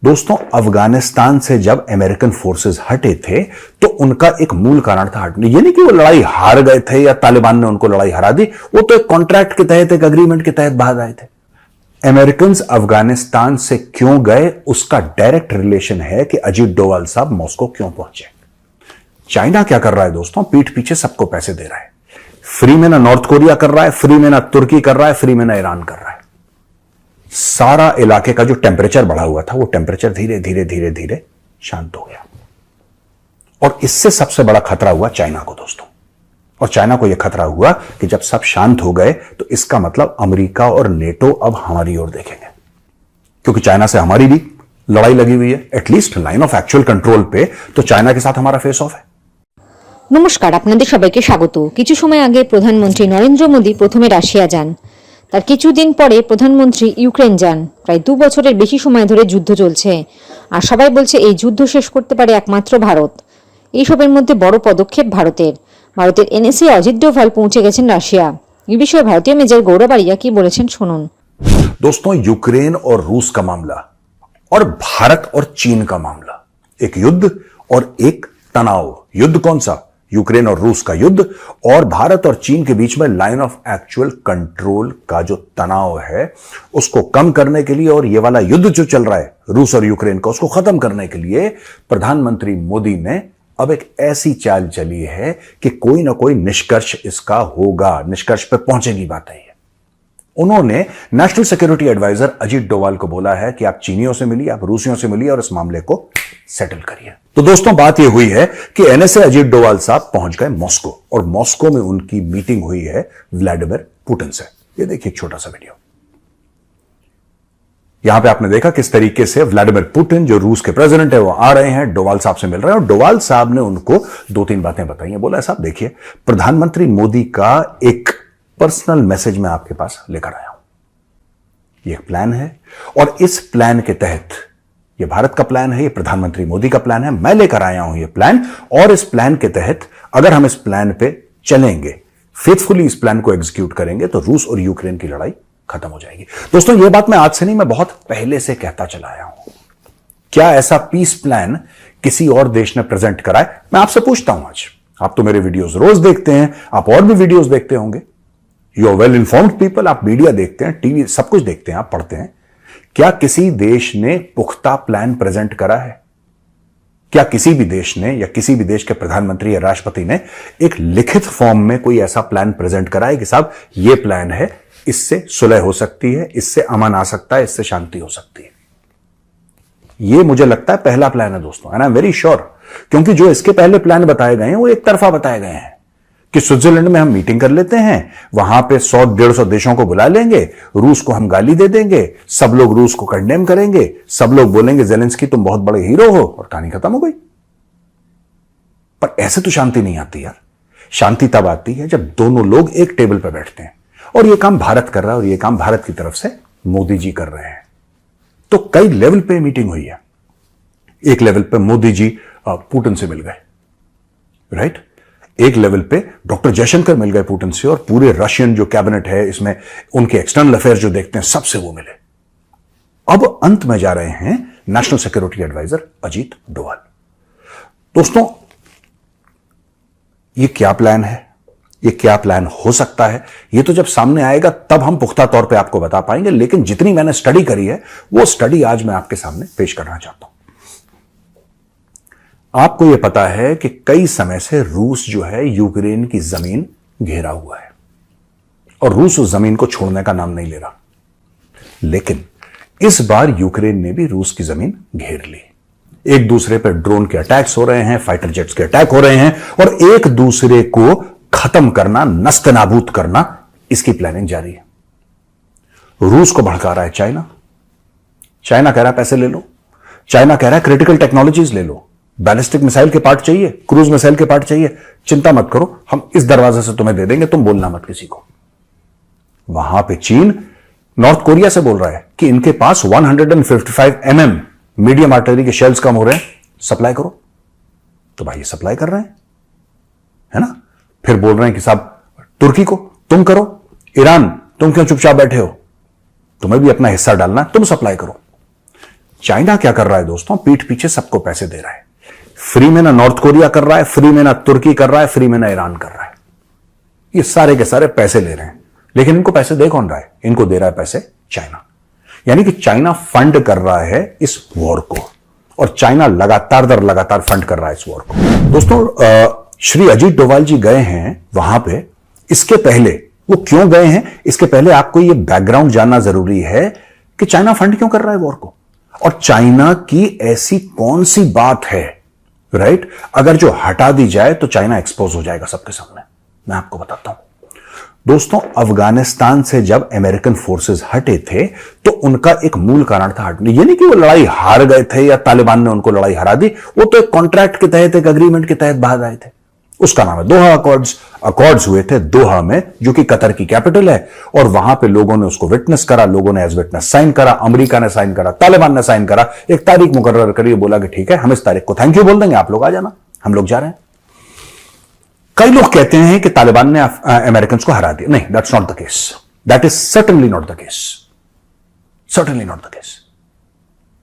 दोस्तों, अफगानिस्तान से जब अमेरिकन फोर्सेस हटे थे तो उनका एक मूल कारण था हटने। ये नहीं कि वो लड़ाई हार गए थे या तालिबान ने उनको लड़ाई हरा दी, वो तो एक कॉन्ट्रैक्ट के तहत, एक अग्रीमेंट के तहत बाहर आए थे। अमेरिकन अफगानिस्तान से क्यों गए, उसका डायरेक्ट रिलेशन है कि अजीत डोवाल साहब मॉस्को क्यों पहुंचे। चाइना क्या कर रहा है दोस्तों, पीठ पीछे सबको पैसे दे रहा है। फ्री में ना नॉर्थ कोरिया कर रहा है, फ्री में ना तुर्की कर रहा है, फ्री में ना ईरान कर रहा है। सारा इलाके का जो टेम्परेचर बढ़ा हुआ था, वो टेम्परेचर धीरे धीरे धीरे धीरे शांत हो गया। और इससे सबसे बड़ा खतरा हुआ चाइना को दोस्तों। और चाइना को यह खतरा हुआ कि जब सब शांत हो गए तो इसका मतलब अमेरिका और नेटो अब हमारी ओर देखेंगे, क्योंकि चाइना से हमारी भी लड़ाई लगी हुई है। At least line of actual control पे तो चाइना के साथ हमारा फेस ऑफ है। নমস্কার, আপনাদের সবাইকে স্বাগত। কিছু সময় আগে প্রধানমন্ত্রী নরেন্দ্র মোদী প্রথমে রাশিয়া যান, তার কিছুদিন পরে প্রধানমন্ত্রী ইউক্রেন যান। প্রায় 2 বছরের বেশি সময় ধরে যুদ্ধ চলছে, আর সবাই বলছে এই যুদ্ধ শেষ করতে পারে একমাত্র ভারত। এইসবের মধ্যে বড় পদক্ষেপ ভারতের এনএসএ অজিত ডোভাল পৌঁছে গেছেন রাশিয়া। এই বিষয়ে ভারতীয় মেজর গৌরব আরিয়া কি বলেছেন শুনুন। दोस्तों, यूक्रेन और रूस का मामला और भारत और चीन का मामला, एक युद्ध और एक तनाव। युद्ध कौन सा? यूक्रेन और रूस का युद्ध, और भारत और चीन के बीच में लाइन ऑफ एक्चुअल कंट्रोल का जो तनाव है उसको कम करने के लिए, और ये वाला युद्ध जो चल रहा है रूस और यूक्रेन का, उसको खत्म करने के लिए प्रधानमंत्री मोदी ने अब एक ऐसी चाल चली है कि कोई ना कोई निष्कर्ष इसका होगा, निष्कर्ष पे पहुंचेगी बात है। उन्होंने national security adviser Ajit Doval को बोला है कि आप चीनियों से मिलिए, आप रूसियों से मिलिए और इस मामले को सेटल करिए। तो दोस्तों, बात यह हुई है कि एनएसए अजीत डोवाल साहब पहुंच गए मॉस्को, और मॉस्को में उनकी मीटिंग हुई है व्लादिमीर पुतिन से। ये देखिए एक छोटा सा वीडियो। यहां पे आपने देखा किस तरीके से व्लादिमीर पुतिन, जो रूस के प्रेसिडेंट है, वो आ रहे हैं, डोवाल साहब से मिल रहे हैं, और डोवाल साहब ने उनको 2-3 बातें बताई हैं। बोला, साहब देखिए, प्रधानमंत्री मोदी का एक पर्सनल मैसेज मैं आपके पास लेकर आया हूं। यह एक प्लान है, और इस प्लान के तहत, यह भारत का प्लान है, यह प्रधानमंत्री मोदी का प्लान है, मैं लेकर आया हूं यह प्लान, और इस प्लान के तहत अगर हम इस प्लान पे चलेंगे, फेथफुली इस प्लान को एग्जीक्यूट करेंगे, तो रूस और यूक्रेन की लड़ाई खत्म हो जाएगी। दोस्तों, यह बात मैं आज से नहीं, मैं बहुत पहले से कहता चला आया हूं। क्या ऐसा पीस प्लान किसी और देश ने प्रेजेंट करा है? मैं आपसे पूछता हूं आज। आप तो मेरे वीडियोस रोज देखते हैं, आप और भी वीडियोस देखते होंगे, you are well informed people, आप मीडिया देखते हैं, टीवी, सब कुछ देखते हैं, आप पढ़ते हैं। क्या किसी देश ने पुख्ता प्लान प्रेजेंट करा है? क्या किसी भी देश ने, या किसी भी देश के प्रधानमंत्री या राष्ट्रपति ने एक लिखित फॉर्म में कोई ऐसा प्लान प्रेजेंट करा है कि साहब ये प्लान है, इससे सुलह हो सकती है, इससे अमन आ सकता है, इससे शांति हो सकती है? ये मुझे लगता है पहला प्लान है दोस्तों, and I am very sure, क्योंकि जो इसके पहले प्लान बताए गए हैं वो एक तरफा बताए गए हैं कि स्विट्जरलैंड में हम मीटिंग कर लेते हैं, वहां पे 100-150 देशों को बुला लेंगे, रूस को हम गाली दे देंगे, सब लोग रूस को कंडेम करेंगे, सब लोग बोलेंगे जेलेंस्की तुम बहुत बड़े हीरो हो, और कहानी खत्म हो गई। पर ऐसे तो शांति नहीं आती यार। शांति तब आती है जब दोनों लोग एक टेबल पर बैठते हैं, और यह काम भारत कर रहा है, और यह काम भारत की तरफ से मोदी जी कर रहे हैं। तो कई लेवल पे मीटिंग हुई है। एक लेवल पे मोदी जी पुतिन से मिल गए, राइट? एक लेवल पे डॉक्टर जयशंकर मिल गए पुतिन से, और पूरे रशियन जो कैबिनेट है, इसमें उनके एक्सटर्नल अफेयर्स जो देखते हैं, सबसे वो मिले। अब अंत में जा रहे हैं national security adviser Ajit Doval. दोस्तों, ये क्या प्लान है, ये क्या प्लान हो सकता है, ये तो जब सामने आएगा तब हम पुख्ता तौर पे आपको बता पाएंगे। लेकिन जितनी मैंने स्टडी करी है, वो स्टडी आज मैं आपके सामने पेश करना चाहता हूं। आपको यह पता है कि कई समय से रूस जो है यूक्रेन की जमीन घेरा हुआ है, और रूस उस जमीन को छोड़ने का नाम नहीं ले रहा। लेकिन इस बार यूक्रेन ने भी रूस की जमीन घेर ली। एक दूसरे पर ड्रोन के अटैक्स हो रहे हैं, फाइटर जेट्स के अटैक हो रहे हैं, और एक दूसरे को खत्म करना, नस्त नाबूद करना, इसकी प्लानिंग जारी है। रूस को भड़का रहा है चाइना। चाइना कह रहा है पैसे ले लो, चाइना कह रहा है क्रिटिकल टेक्नोलॉजीज ले लो, बैलिस्टिक मिसाइल के पार्ट चाहिए, क्रूज मिसाइल के पार्ट चाहिए, चिंता मत करो, हम इस दरवाजे से तुम्हें दे देंगे, तुम बोलना मत किसी को। वहां पे चीन नॉर्थ कोरिया से बोल रहा है कि इनके पास 155 mm मीडियम आर्टिलरी के शेल्स कम हो रहे हैं, सप्लाई करो। तो भाई ये सप्लाई कर रहे हैं, है ना? फिर बोल रहे हैं कि साहब तुर्की को तुम करो, ईरान तुम क्यों चुपचाप बैठे हो, तुम्हें भी अपना हिस्सा डालना, तुम सप्लाई करो। चाइना क्या कर रहा है दोस्तों? पीठ पीछे सबको पैसे दे रहा है। फ्री में ना नॉर्थ कोरिया कर रहा है, फ्री में ना तुर्की कर रहा है, फ्री में ना ईरान कर रहा है। ये सारे के सारे पैसे ले रहे हैं, लेकिन इनको पैसे दे कौन रहा है? इनको दे रहा है पैसे चाइना। यानी कि चाइना फंड कर रहा है इस वॉर को, और चाइना लगातार दर लगातार फंड कर रहा है इस वॉर को। दोस्तों, श्री अजीत डोभाल जी गए हैं वहां पे। इसके पहले वो क्यों गए हैं, इसके पहले आपको ये बैकग्राउंड जानना जरूरी है कि चाइना फंड क्यों कर रहा है वॉर को, और चाइना की ऐसी कौन सी बात है, राइट, अगर जो हटा दी जाए तो चाइना एक्सपोज हो जाएगा सबके सामने। मैं आपको बताता हूं दोस्तों, अफगानिस्तान से जब अमेरिकन फोर्सेस हटे थे तो उनका एक मूल कारण था हटने। ये नहीं कि वो लड़ाई हार गए थे या तालिबान ने उनको लड़ाई हरा दी, वो तो एक कॉन्ट्रैक्ट के तहत, एक अग्रीमेंट के तहत बाहर आए थे। उसका नाम है दोहा अकॉर्ड्स। अकॉर्ड्स हुए थे दोहा में, जो कि कतर की कैपिटल है, और वहां पे लोगों ने उसको विटनेस करा, लोगों ने एज विटनेस साइन करा, अमेरिका ने साइन करा, तालिबान ने साइन करा, एक तारीख मुकर्रर करी, बोला कि ठीक है हम इस तारीख को थैंक यू बोल देंगे, आप लोग आ जाना, हम लोग जा रहे हैं। कई लोग कहते हैं कि तालिबान ने अमेरिकन को हरा दिया। नहीं, that's not the case. That is certainly not the case. Certainly not the case.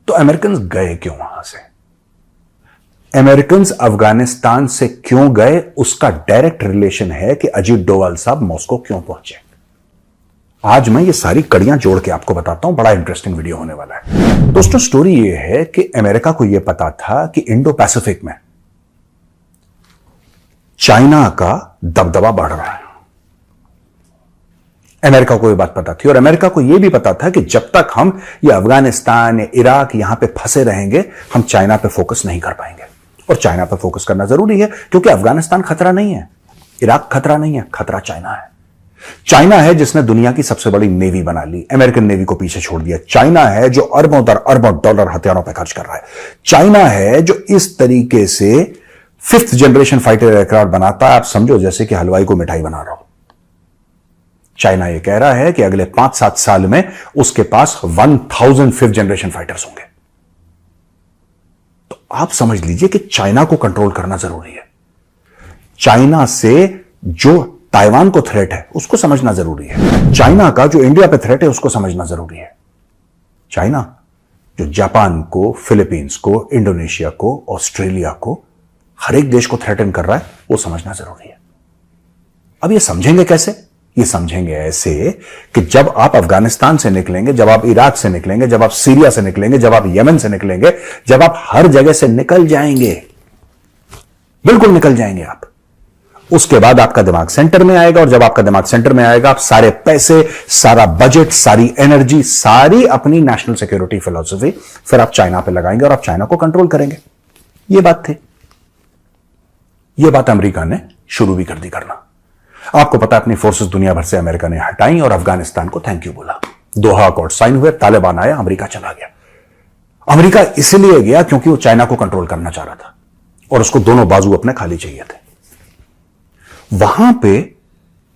तो अमेरिकन गए क्यों वहां से? अमेरिकन अफगानिस्तान से क्यों गए, उसका डायरेक्ट रिलेशन है कि अजीत डोभाल साहब मॉस्को क्यों पहुंचे। आज मैं ये सारी कड़ियां जोड़ के आपको बताता हूं, बड़ा इंटरेस्टिंग वीडियो होने वाला है। दोस्तों, स्टोरी ये है कि अमेरिका को यह पता था कि इंडो पैसिफिक में चाइना का दबदबा बढ़ रहा है। अमेरिका को यह बात पता थी, और अमेरिका को यह भी पता था कि जब तक हम ये अफगानिस्तान या इराक यहां पे फंसे रहेंगे, हम चाइना पे फोकस नहीं कर पाएंगे। और चाइना पे फोकस करना जरूरी है, क्योंकि अफगानिस्तान खतरा नहीं है, इराक खतरा नहीं है, खतरा चाइना है। चाइना है जिसने दुनिया की सबसे बड़ी नेवी बना ली, अमेरिकन नेवी को पीछे छोड़ दिया। चाइना है जो अरबों दर अरबों डॉलर हथियारों पर खर्च कर रहा है। चाइना है जो इस तरीके से 5th जनरेशन फाइटर एयरक्राफ्ट बनाता है, आप समझो जैसे कि हलवाई को मिठाई बना रहा हो। चाइना यह कह रहा है कि अगले 5-7 साल में उसके पास 1000 5th जनरेशन फाइटर्स होंगे। तो आप समझ लीजिए कि चाइना को कंट्रोल करना जरूरी है। चाइना से जो ताइवान को थ्रेट है उसको समझना जरूरी है। चाइना का जो इंडिया पे थ्रेट है उसको समझना जरूरी है। चाइना जो जापान को, फिलीपींस को, इंडोनेशिया को, ऑस्ट्रेलिया को, हर एक देश को थ्रेटन कर रहा है, वो समझना जरूरी है। अब ये समझेंगे कैसे? ये समझेंगे ऐसे कि जब आप अफगानिस्तान से निकलेंगे, जब आप इराक से निकलेंगे, जब आप सीरिया से निकलेंगे, जब आप यमन से निकलेंगे, जब आप हर जगह से निकल जाएंगे, बिल्कुल निकल जाएंगे आप, उसके बाद आपका दिमाग सेंटर में आएगा। और जब आपका दिमाग सेंटर में आएगा, आप सारे पैसे, सारा बजट, सारी एनर्जी, सारी अपनी नेशनल सिक्योरिटी फिलॉसफी फिर आप चाइना पे लगाएंगे और आप चाइना को कंट्रोल करेंगे। यह बात थी। यह बात अमेरिका ने शुरू भी कर दी करना। आपको पता है, अपनी फोर्सेस दुनिया भर से अमेरिका ने हटाई और अफगानिस्तान को थैंक यू बोला। दोहा अकॉर्ड साइन हुए, तालिबान आया, अमेरिका चला गया। अमेरिका इसलिए गया क्योंकि वो चाइना को कंट्रोल करना चाह रहा था और उसको दोनों बाजू अपने खाली चाहिए थे। वहां पे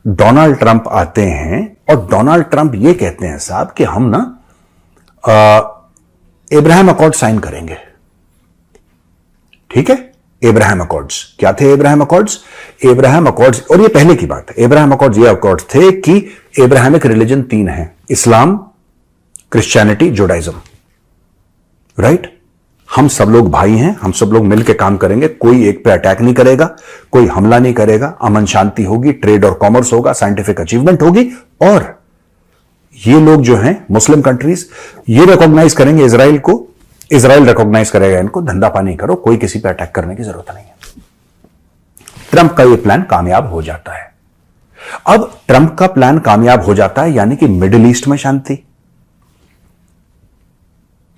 डोनाल्ड ट्रंप आते हैं और डोनाल्ड ट्रंप ये कहते हैं साहब कि हम ना इब्राहिम अकॉर्ड साइन करेंगे। ठीक है, इब्राहिम अकॉर्ड्स क्या थे? इब्राहिम अकॉर्ड्स, इब्राहिम अकॉर्ड्स, और ये पहले की बात है। इब्राहिम अकॉर्ड्स ये अकॉर्ड्स थे कि इब्राहिमिक रिलीजन 3 हैं, इस्लाम, क्रिश्चियनिटी, जुडाइज्म, राइट। हम सब लोग भाई हैं, हम सब लोग मिलकर काम करेंगे, कोई एक पे अटैक नहीं करेगा, कोई हमला नहीं करेगा, अमन शांति होगी, ट्रेड और कॉमर्स होगा, साइंटिफिक अचीवमेंट होगी। और ये लोग जो हैं मुस्लिम कंट्रीज, ये रिकॉग्नाइज करेंगे इजराइल को, इजराइल रिकॉग्नाइज करेगा इनको, धंधा पानी करो, कोई किसी पे अटैक करने की जरूरत नहीं है। ट्रंप का यह प्लान कामयाब हो जाता है। अब ट्रंप का प्लान कामयाब हो जाता है, यानी कि मिडिल ईस्ट में शांति।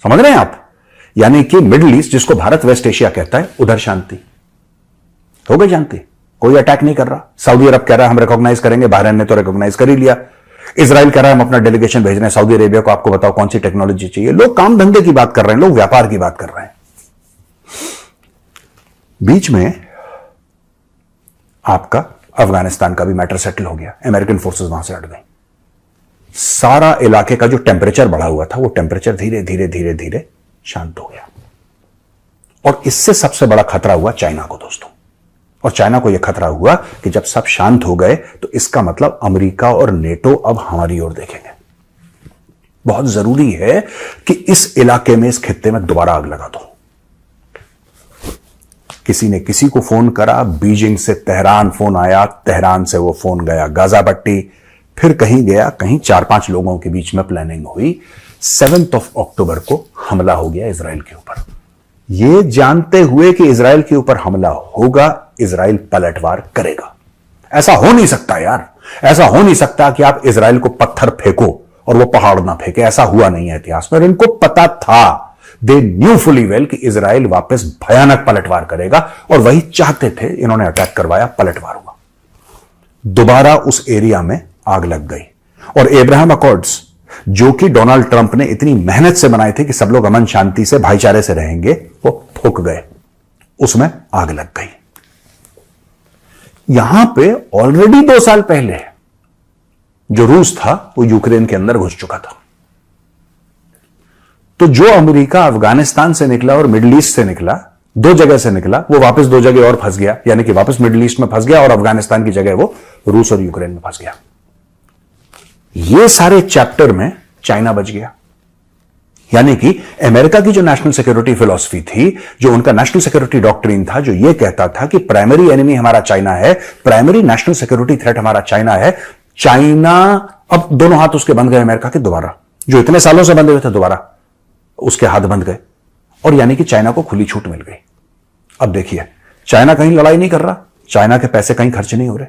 समझ रहे हैं आप? यानी कि मिडिल ईस्ट, जिसको भारत वेस्ट एशिया कहता है, उधर शांति हो गई। शांति, कोई अटैक नहीं कर रहा। सऊदी अरब कह रहा है हम रिकॉग्नाइज करेंगे, बहरीन ने तो रिकॉग्नाइज कर ही लिया। इजराइल कह रहा है हम अपना डेलीगेशन भेज रहे हैं सऊदी अरेबिया को, आपको बताओ कौन सी टेक्नोलॉजी चाहिए। लोग काम धंधे की बात कर रहे हैं, लोग व्यापार की बात कर रहे हैं। बीच में आपका अफगानिस्तान का भी मैटर सेटल हो गया, अमेरिकन फोर्सेस वहां से हट गई। सारा इलाके का जो टेम्परेचर बढ़ा हुआ था, वो टेम्परेचर धीरे धीरे धीरे धीरे शांत हो गया। और इससे सबसे बड़ा खतरा हुआ चाइना को दोस्तों। और चाइना को यह खतरा हुआ कि जब सब शांत हो गए तो इसका मतलब अमेरिका और नेटो अब हमारी ओर देखेंगे। बहुत जरूरी है कि इस इलाके में, इस खित्ते में दोबारा आग लगा दो। किसी ने किसी को फोन करा, बीजिंग से तेहरान फोन आया, तेहरान से वो फोन गया गाजा पट्टी, फिर कहीं गया, कहीं 4-5 लोगों के बीच में प्लानिंग हुई। 7 अक्टूबर को हमला हो गया इजराइल के ऊपर। यह जानते हुए कि इजराइल के ऊपर हमला होगा, इजराइल पलटवार करेगा। ऐसा हो नहीं सकता यार, ऐसा हो नहीं सकता कि आप इजराइल को पत्थर फेंको और वो पहाड़ ना फेंके। ऐसा हुआ नहीं है इतिहास में। और इनको पता था, दे न्यू फुली वेल कि इजराइल वापस भयानक पलटवार करेगा, और वही चाहते थे। इन्होंने अटैक करवाया, पलटवार हुआ, दोबारा उस एरिया में आग लग गई। और एब्राहम अकॉर्ड्स, जो कि डोनाल्ड ट्रंप ने इतनी मेहनत से बनाए थे कि सब लोग अमन शांति से भाईचारे से रहेंगे, वो फूक गए, उसमें आग लग गई। यहां पे ऑलरेडी 2 साल पहले जो रूस था वो यूक्रेन के अंदर घुस चुका था। तो जो अमेरिका अफगानिस्तान से निकला और मिडिल ईस्ट से निकला, 2 जगह से निकला, वो वापस 2 जगह और फंस गया, यानी कि वापस मिडिल ईस्ट में फंस गया, और अफगानिस्तान की जगह वो रूस और यूक्रेन में फंस गया। ये सारे चैप्टर में चाइना बच गया। यानी कि अमेरिका की जो नेशनल सिक्योरिटी फिलॉसफी थी, जो उनका नेशनल सिक्योरिटी डॉक्ट्रिन था, जो ये कहता था कि प्राइमरी एनिमी हमारा चाइना है, प्राइमरी नेशनल सिक्योरिटी थ्रेट हमारा चाइना है। चाइना, अब दोनों हाथ उसके बंद गए अमेरिका के, दोबारा जो इतने सालों से बंधे हुए थे, दोबारा उसके हाथ बंद गए, और यानी कि चाइना को खुली छूट मिल गई। अब देखिए, चाइना कहीं लड़ाई नहीं कर रहा, चाइना के पैसे कहीं खर्च नहीं हो रहे,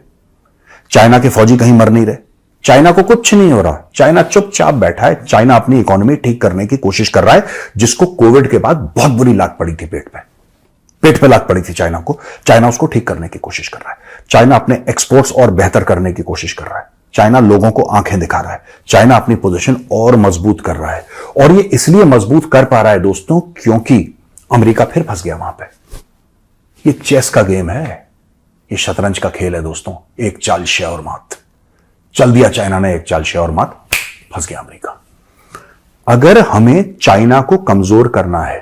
चाइना के फौजी कहीं मर नहीं रहे, चाइना को कुछ नहीं हो रहा। चाइना चुपचाप बैठा है। चाइना अपनी इकोनॉमी ठीक करने की कोशिश कर रहा है, जिसको कोविड के बाद बहुत बुरी लात पड़ी थी, पेट पे लात पड़ी थी चाइना को। चाइना उसको ठीक करने की कोशिश कर रहा है। चाइना अपने एक्सपोर्ट्स और बेहतर करने की कोशिश कर रहा है। चाइना लोगों को आंखें दिखा रहा है। चाइना अपनी पोजीशन और मजबूत कर रहा है, और ये इसलिए मजबूत कर पा रहा है दोस्तों, क्योंकि अमेरिका फिर फंस गया वहां पे। ये चेस का गेम है, ये शतरंज का खेल है दोस्तों। एक चाल शे और मात, चल दिया चाइना ने एक चाल शे और मात, फंस गया अमेरिका। अगर हमें चाइना को कमजोर करना है,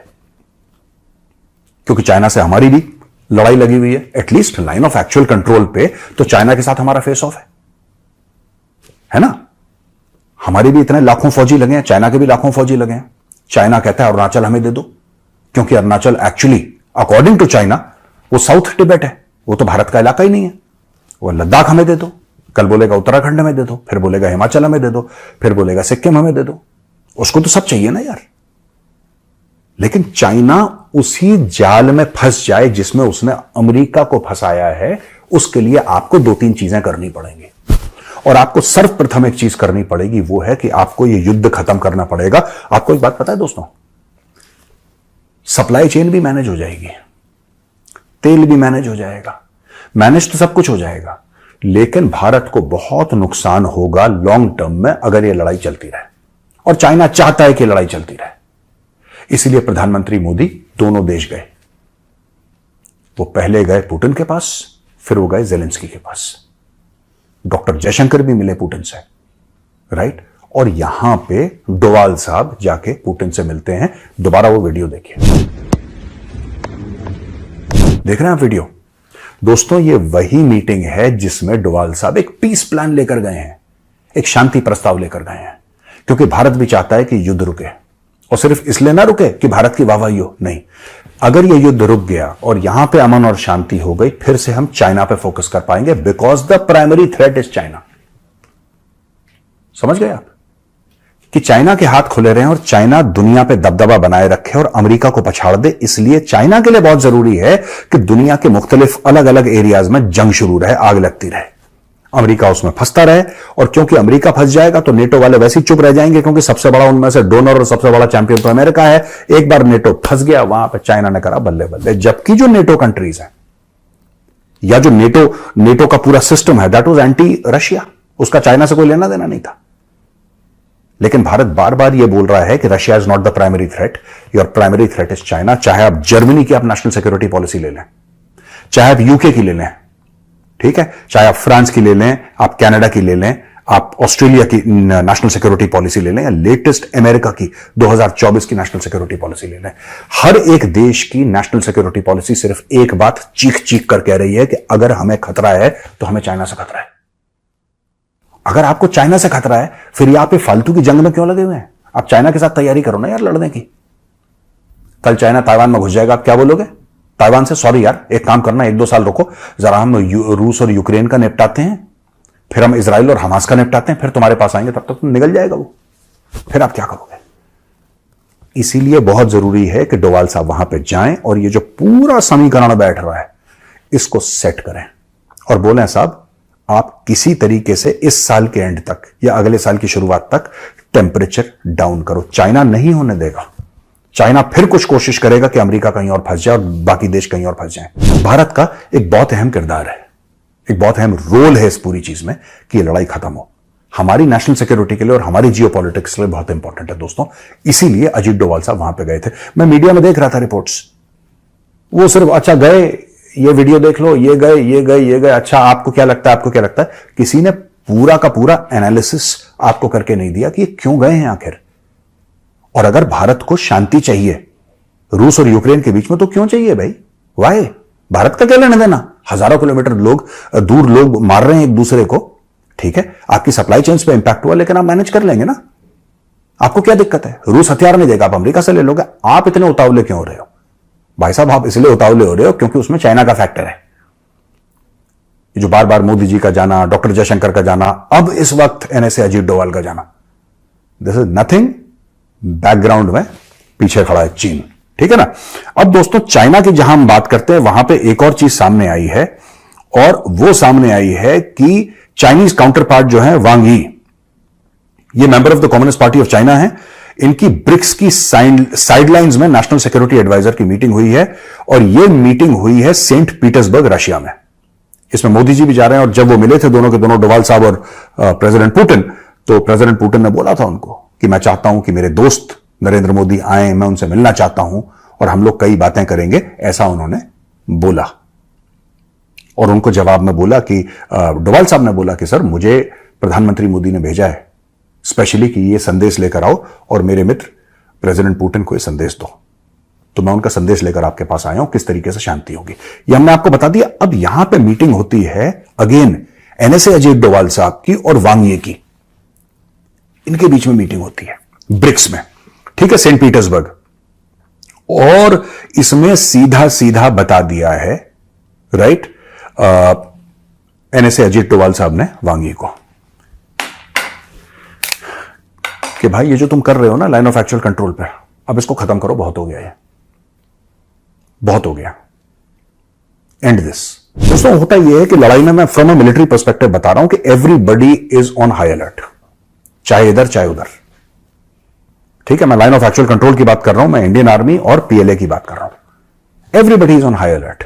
क्योंकि चाइना से हमारी भी लड़ाई लगी हुई है, at least line of actual control पे, तो चाइना के साथ हमारा फेस ऑफ है ना। हमारे भी इतने लाखों फौजी लगे हैं, चाइना के भी लाखों फौजी लगे हैं। चाइना कहता है अरुणाचल हमें दे दो, क्योंकि Arunachal actually according to China वो साउथ टिबेट है, वो तो भारत का इलाका ही नहीं है। वो लद्दाख हमें दे दो, कल बोलेगा उत्तराखंड हमें दे दो, फिर बोलेगा हिमाचल हमें दे दो, फिर बोलेगा सिक्किम हमें दे दो। उसको तो सब चाहिए ना यार। लेकिन चाइना उसी जाल में फंस जाए जिसमें उसने अमेरिका को फंसाया है, उसके लिए आपको 2-3 चीजें करनी पड़ेंगी। और आपको सर्वप्रथम एक चीज करनी पड़ेगी, वो है कि आपको यह युद्ध खत्म करना पड़ेगा। आपको एक बात पता है दोस्तों, सप्लाई चेन भी मैनेज हो जाएगी, तेल भी मैनेज हो जाएगा, मैनेज तो सब कुछ हो जाएगा, लेकिन भारत को बहुत नुकसान होगा लॉन्ग टर्म में अगर यह लड़ाई चलती रहे। और चाइना चाहता है कि लड़ाई चलती रहे, इसलिए प्रधानमंत्री मोदी दोनों देश गए। वो पहले गए पुतिन के पास, फिर वो गए जेलेंस्की के पास। डॉक्टर जयशंकर भी मिले पुतिन से, राइट। और यहां पे डोवाल साहब जाके पुतिन से मिलते हैं। दोबारा वो वीडियो देखिए, देख रहे हैं आप वीडियो दोस्तों। ये वही मीटिंग है जिसमें डोवाल साहब एक पीस प्लान लेकर गए हैं, एक शांति प्रस्ताव लेकर गए हैं, क्योंकि भारत भी चाहता है कि युद्ध रुके। और सिर्फ इसलिए ना रुके कि भारत की वाहवाही हो, नहीं, अगर यह युद्ध रुक गया और यहां पे अमन और शांति हो गई, फिर से हम चाइना पे फोकस कर पाएंगे, because the primary threat is China. समझ गए आप कि चाइना के हाथ खुले रहे और चाइना दुनिया पे दबदबा बनाए रखे और अमेरिका को पछाड़ दे। इसलिए चाइना के लिए बहुत जरूरी है कि दुनिया के मुख्तलिफ अलग अलग एरियाज में जंग शुरू रहे, आग लगती रहे, अमेरिका उसमें फंसता रहे। और क्योंकि अमेरिका फंस जाएगा तो नेटो वाले वैसे ही चुप रह जाएंगे, क्योंकि सबसे बड़ा उनमें से डोनर और सबसे बड़ा चैंपियन तो अमेरिका है। एक बार नेटो फंस गया, वहां पर चाइना ने करा बल्ले बल्ले। जबकि जो नेटो कंट्रीज है, या जो नेटो का पूरा सिस्टम है, दैट वाज एंटी रशिया, उसका चाइना से कोई लेना देना नहीं था। लेकिन भारत बार बार यह बोल रहा है कि Russia is not the primary threat, your primary threat is China. चाहे आप जर्मनी की आप नेशनल सिक्योरिटी पॉलिसी ले लें, चाहे आप यूके की ले लें, ठीक है, चाहे आप फ्रांस की ले लें, आप कनाडा की ले लें, आप ऑस्ट्रेलिया की नेशनल सिक्योरिटी पॉलिसी ले लें, या लेटेस्ट अमेरिका की 2024 की नेशनल सिक्योरिटी पॉलिसी ले लें। हर एक देश की नेशनल सिक्योरिटी पॉलिसी सिर्फ एक बात चीख चीख कर कह रही है कि अगर हमें खतरा है तो हमें चाइना से खतरा है। अगर आपको चाइना से खतरा है, फिर यहां पे फालतू की जंग में क्यों लगे हुए हैं? आप चाइना के साथ तैयारी करो ना यार लड़ने की। कल चाइना ताइवान में घुस जाएगा, आप क्या बोलोगे ताइवान से? सॉरी यार, एक काम करना, 1-2 साल रुको जरा, हम रूस और यूक्रेन का निपटाते हैं, फिर हम इजराइल और हमास का निपटाते हैं, फिर तुम्हारे पास आएंगे, तब तक निकल जाएगा वो, फिर आप क्या करोगे? इसीलिए बहुत जरूरी है कि डोवाल साहब वहां पे जाएं और ये जो पूरा समीकरण बैठ रहा है इसको सेट करें और बोलें साहब आप किसी तरीके से इस साल के एंड तक या अगले साल की शुरुआत तक टेम्परेचर डाउन करो। चाइना नहीं होने देगा, चाइना फिर कुछ कोशिश करेगा कि अमेरिका कहीं और फंस जाए और बाकी देश कहीं और फंस जाए। भारत का एक बहुत अहम किरदार है, एक बहुत अहम रोल है इस पूरी चीज में कि ये लड़ाई खत्म हो। हमारी नेशनल सिक्योरिटी के लिए और हमारी जियोपॉलिटिक्स के लिए बहुत इंपॉर्टेंट है दोस्तों। इसीलिए अजीत डोवाल साहब वहां पे गए थे। मैं मीडिया में देख रहा था रिपोर्ट्स, वो सिर्फ अच्छा गए, ये वीडियो देख लो, ये गए ये गए ये गए, अच्छा आपको क्या लगता है, आपको क्या लगता है? किसी ने पूरा का पूरा एनालिसिस आपको करके नहीं दिया कि ये क्यों गए हैं आखिर। और अगर भारत को शांति चाहिए रूस और यूक्रेन के बीच में, तो क्यों चाहिए भाई? वाई? भारत का क्या लेना देना? हजारों किलोमीटर दूर लोग मार रहे हैं एक दूसरे को, ठीक है, आपकी सप्लाई चेन्स पे इंपैक्ट हुआ, लेकिन आप मैनेज कर लेंगे ना। आपको क्या दिक्कत है? रूस हथियार नहीं देगा, आप अमेरिका से ले लोगे। आप इतने उतावले क्यों हो रहे हो भाई साहब? आप इसलिए उतावले हो रहे हो क्योंकि उसमें चाइना का फैक्टर है। जो बार बार मोदी जी का जाना, डॉक्टर जयशंकर का जाना, अब इस वक्त एनएसए अजीत डोवाल का जाना, दिस इज नथिंग, बैकग्राउंड में पीछे खड़ा है चीन, ठीक है ना। अब दोस्तों चाइना की जहां हम बात करते हैं वहां पे एक और चीज सामने आई है, और वो सामने आई है कि चाइनीज काउंटर पार्ट जो है वांग यी, ये member of the communist party of China है, इनकी ब्रिक्स की साइडलाइंस में नेशनल सिक्योरिटी एडवाइजर की मीटिंग हुई है, और ये मीटिंग हुई है सेंट पीटर्सबर्ग रशिया में। इसमें मोदी जी भी जा रहे हैं, और जब वो मिले थे दोनों के दोनों, डोवाल साहब और प्रेसिडेंट पुतिन, तो प्रेसिडेंट पुतिन ने बोला था उनको कि मैं चाहता हूं कि मेरे दोस्त नरेंद्र मोदी आए, मैं उनसे मिलना चाहता हूं और हम लोग कई बातें करेंगे, ऐसा उन्होंने बोला। और उनको जवाब में बोला कि डोवाल साहब ने बोला कि सर मुझे प्रधानमंत्री मोदी ने भेजा है स्पेशली कि ये संदेश लेकर आओ और मेरे मित्र प्रेसिडेंट पुतिन को ये संदेश दो, तो मैं उनका संदेश लेकर आपके पास आया हूं, किस तरीके से शांति होगी ये हमने आपको बता दिया। अब यहां पे मीटिंग होती है अगेन एनएसए अजीत डोवाल साहब की और वांग यी की, इनके बीच में मीटिंग होती है ब्रिक्स में, ठीक है, सेंट पीटर्सबर्ग। और इसमें सीधा सीधा बता दिया है, राइट, एनएसए अजीत डोवाल साहब ने वांग यी को कि भाई ये जो तुम कर रहे हो ना लाइन ऑफ एक्चुअल कंट्रोल पर, अब इसको खत्म करो, बहुत हो गया, ये बहुत हो गया, एंड दिस। दोस्तों होता यह है कि लड़ाई में मैं फ्रॉम अ मिलिट्री पर्सपेक्टिव बता रहा हूं कि everybody is on high alert, चाहे इधर चाहे उधर, ठीक है। मैं लाइन ऑफ एक्चुअल कंट्रोल की बात कर रहा हूं, मैं इंडियन आर्मी और पीएलए की बात कर रहा हूं। Everybody is on high alert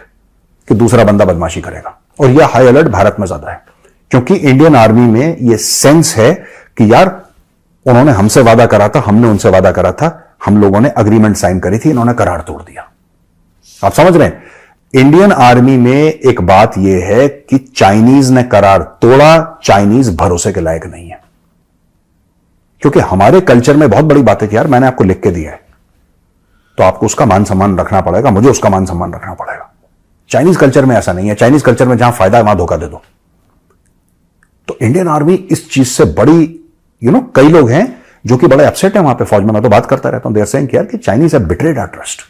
कि दूसरा बंदा बदमाशी करेगा, और यह हाई अलर्ट भारत में ज्यादा है क्योंकि इंडियन आर्मी में यह सेंस है कि यार उन्होंने हमसे वादा करा था, हमने उनसे वादा करा था, हम लोगों ने अग्रीमेंट साइन करी थी, इन्होंने करार तोड़ दिया। आप समझ रहे हैं? इंडियन आर्मी में एक बात यह है कि चाइनीज ने करार तोड़ा, चाइनीज भरोसे के लायक नहीं है, क्योंकि हमारे कल्चर में बहुत बड़ी बात है कि यार मैंने आपको लिख के दिया है तो आपको उसका मान सम्मान रखना पड़ेगा, मुझे उसका मान सम्मान रखना पड़ेगा। चाइनीज कल्चर में ऐसा नहीं है। चाइनीज कल्चर में जहां फायदा है वहां धोखा दे दो। तो इंडियन आर्मी इस चीज से बड़ी, कई लोग हैं जो कि बड़े अपसेट हैं वहां पे फौज में, मैं तो बात करता रहता हूं, देयर सेइंग यार कि Chinese have betrayed our trust.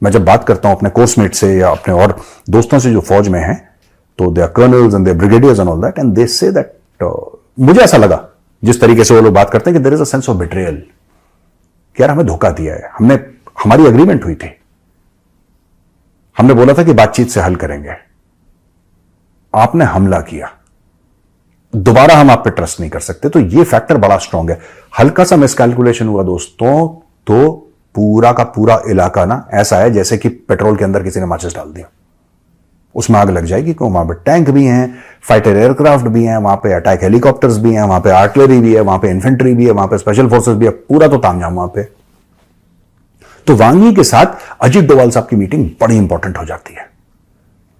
मैं जब बात करता हूं अपने कोर्समेट से या अपने और दोस्तों से जो फौज में हैं, तो they are colonels and they brigadiers and all that, and they say that, मुझे ऐसा लगा जिस तरीके से वो लोग बात करते हैं कि there is a sense of betrayal, कि यार हमें धोखा दिया है, हमारी एग्रीमेंट हुई थी, हमने बोला था कि बातचीत से हल करेंगे, आपने हमला किया, दोबारा हम आप पे ट्रस्ट नहीं कर सकते। तो ये फैक्टर बड़ा स्ट्रांग है। हल्का सा मिसकैलकुलेशन हुआ दोस्तों तो पूरा का पूरा इलाका ना ऐसा है जैसे कि पेट्रोल के अंदर किसी ने माचिस डाल दिया, उसमें आग लग जाएगी। क्यों? वहां पे टैंक भी हैं, फाइटर एयरक्राफ्ट भी हैं, वहां पे अटैक हेलीकॉप्टर्स भी हैं, वहां पे आर्टिलरी भी है, वहां पे इन्फेंट्री भी है, वहां पे स्पेशल फोर्सेस भी है, पूरा तो तामझाम वहां पे। तो वांग यी के साथ अजीत डोवाल साहब की मीटिंग बड़ी इंपॉर्टेंट हो जाती है,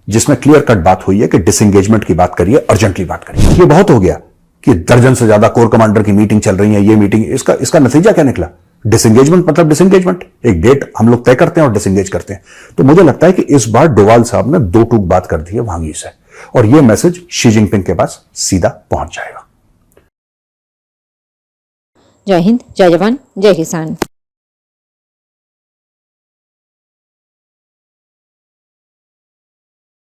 जिसमें क्लियर कट बात हुई है कि डिसएंगेजमेंट की बात करिए, अर्जेंटली बात करिए। ये बहुत हो गया कि दर्जन से ज्यादा कोर कमांडर की मीटिंग चल रही है, ये मीटिंग, इसका नतीजा क्या निकला? डिसएंगेजमेंट मतलब डिसएंगेजमेंट, एक डेट हम लोग तय करते हैं और डिसएंगेज करते हैं। तो मुझे लगता है कि इस बार डोवाल साहब ने दो टूक बात कर दी है वांग यी से, और यह मैसेज शी जिनपिंग के पास सीधा पहुंच जाएगा। জয় হিন্দ, জয় জওয়ান, জয় কিষাণ।